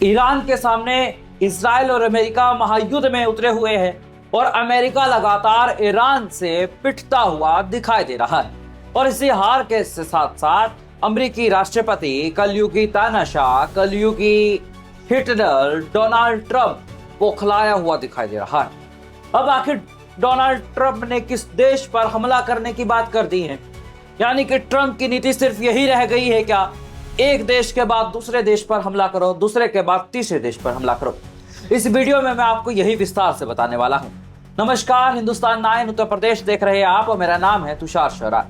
Iran के सामने Israel और अमेरिका महायुद्ध में उतरे हुए हैं और अमेरिका लगातार ईरान से पिटता हुआ दिखाई दे रहा है। और इसी हार के साथ साथ अमेरिकी राष्ट्रपति कलयुगी तानाशाह, कलयुगी हिटलर डोनाल्ड ट्रंप बौखलाया हुआ दिखाई दे रहा है। अब आखिर डोनाल्ड ट्रंप ने किस देश पर हमला करने की बात कर दी है? यानी कि ट्रंप की नीति सिर्फ यही रह गई है क्या? एक देश के बाद दूसरे देश पर हमला करो, दूसरे के बाद तीसरे देश पर हमला करो। इस वीडियो में मैं आपको यही विस्तार से बताने वाला हूं। नमस्कार, हिंदुस्तान 9 उत्तर प्रदेश देख रहे हैं आप और मेरा नाम है तुषार शहरा।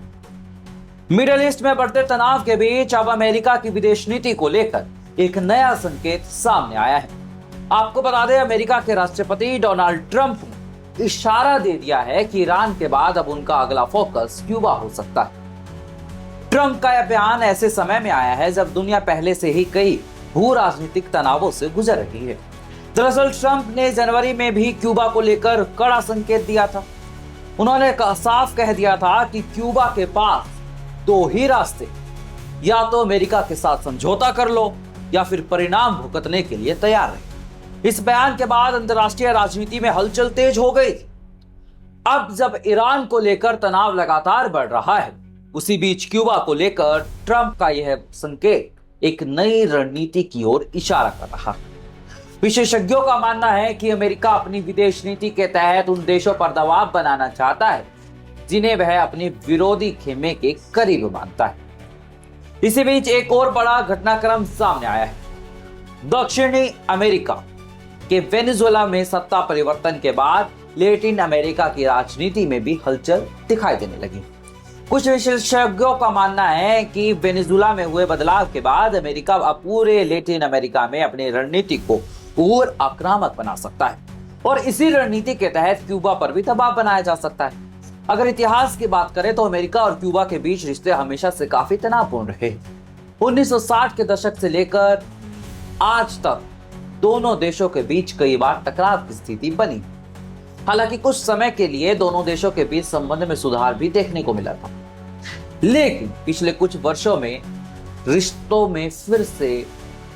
मिडिल ईस्ट में बढ़ते तनाव के बीच अब अमेरिका की विदेश नीति को लेकर एक नया संकेत सामने आया है। आपको बता दें, अमेरिका के राष्ट्रपति डोनाल्ड ट्रंप ने इशारा दे दिया है कि ईरान के बाद अब उनका अगला फोकस क्यूबा हो सकता है। ट्रंप का यह बयान ऐसे समय में आया है जब दुनिया पहले से ही कई भू राजनीतिक तनावों से गुजर रही है। दरअसल ट्रंप ने जनवरी में भी क्यूबा को लेकर कड़ा संकेत दिया था। उन्होंने साफ कह दिया था कि क्यूबा के पास दो ही रास्ते, या तो अमेरिका के साथ समझौता कर लो या फिर परिणाम भुगतने के लिए तैयार रहे। इस बयान के बाद अंतर्राष्ट्रीय राजनीति में हलचल तेज हो गई। अब जब ईरान को लेकर तनाव लगातार बढ़ रहा है, उसी बीच क्यूबा को लेकर ट्रंप का यह संकेत एक नई रणनीति की ओर इशारा कर रहा है। विशेषज्ञों का मानना है कि अमेरिका अपनी विदेश नीति के तहत उन देशों पर दबाव बनाना चाहता है जिन्हें वह अपने विरोधी खेमे के करीब मानता है। इसी बीच एक और बड़ा घटनाक्रम सामने आया है। दक्षिणी अमेरिका के वेनेजुएला में सत्ता परिवर्तन के बाद लैटिन अमेरिका की राजनीति में भी हलचल दिखाई देने लगी। कुछ विशेषज्ञों का मानना है कि वेनेजुएला में हुए बदलाव के बाद अमेरिका अब पूरे लैटिन अमेरिका में अपनी रणनीति को और आक्रामक बना सकता है और इसी रणनीति के तहत क्यूबा पर भी दबाव बनाया जा सकता है। अगर इतिहास की बात करें तो अमेरिका और क्यूबा के बीच रिश्ते हमेशा से काफी तनावपूर्ण रहे। 1960 के दशक से लेकर आज तक दोनों देशों के बीच कई बार टकराव की स्थिति बनी। हालांकि कुछ समय के लिए दोनों देशों के बीच संबंध में सुधार भी देखने को मिला था, लेकिन पिछले कुछ वर्षों में रिश्तों में फिर से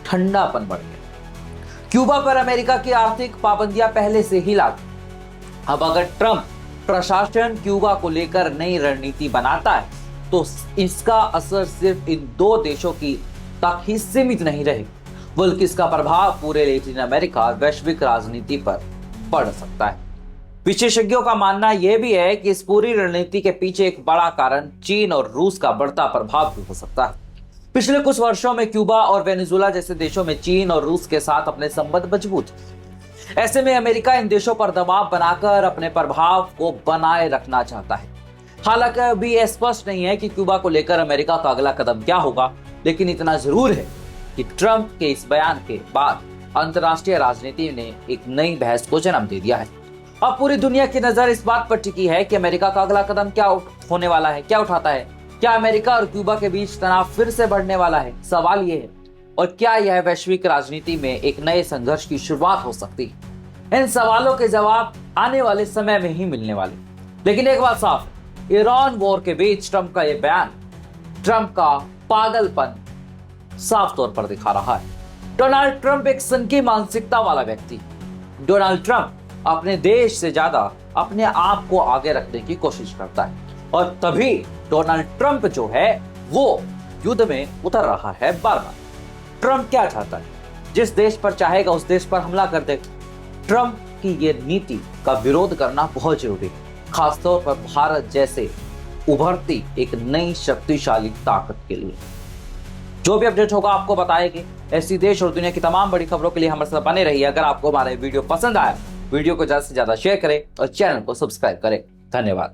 ठंडापन बढ़ गया। क्यूबा पर अमेरिका की आर्थिक पाबंदियां पहले से ही लागू। अब अगर ट्रंप प्रशासन क्यूबा को लेकर नई रणनीति बनाता है तो इसका असर सिर्फ इन दो देशों की तक ही सीमित नहीं रहे, बल्कि इसका प्रभाव पूरे लैटिन अमेरिका वैश्विक राजनीति पर पड़ सकता है। विशेषज्ञों का मानना यह भी है कि इस पूरी रणनीति के पीछे एक बड़ा कारण चीन और रूस का बढ़ता प्रभाव भी हो सकता है। पिछले कुछ वर्षों में क्यूबा और वेनेजुएला जैसे देशों में चीन और रूस के साथ अपने संबंध मजबूत हैं। ऐसे में अमेरिका इन देशों पर दबाव बनाकर अपने प्रभाव को बनाए रखना चाहता है। हालांकि अभी स्पष्ट नहीं है कि क्यूबा को लेकर अमेरिका का अगला कदम क्या होगा, लेकिन इतना जरूर है कि ट्रंप के इस बयान के बाद अंतर्राष्ट्रीय राजनीति ने एक नई बहस को जन्म दे दिया है। अब पूरी दुनिया की नजर इस बात पर टिकी है कि अमेरिका का अगला कदम क्या होने वाला है, क्या उठाता है। क्या अमेरिका और क्यूबा के बीच तनाव फिर से बढ़ने वाला है? सवाल यह है। और क्या यह वैश्विक राजनीति में एक नए संघर्ष की शुरुआत हो सकती है? इन सवालों के जवाब आने वाले समय में ही मिलने वाले। लेकिन एक बात साफ है, ईरान वॉर के बीच ट्रंप का यह बयान ट्रंप का पागलपन साफ तौर पर दिखा रहा है। डोनाल्ड ट्रंप एक सनकी मानसिकता वाला व्यक्ति। डोनाल्ड ट्रंप अपने देश से ज्यादा अपने आप को आगे रखने की कोशिश करता है और तभी डोनाल्ड ट्रंप जो है वो युद्ध में उतर रहा है बार बार। ट्रंप क्या चाहता है? जिस देश पर चाहेगा उस देश पर हमला कर दे। ट्रंप की ये नीति का विरोध करना बहुत जरूरी है, खासतौर पर भारत जैसे उभरती एक नई शक्तिशाली ताकत के लिए। जो भी अपडेट होगा आपको बताएंगे। ऐसी देश और दुनिया की तमाम बड़ी खबरों के लिए हमारे साथ बने रहिए। अगर आपको हमारा वीडियो पसंद आया, वीडियो को ज्यादा से ज्यादा शेयर करें और चैनल को सब्सक्राइब करें। धन्यवाद।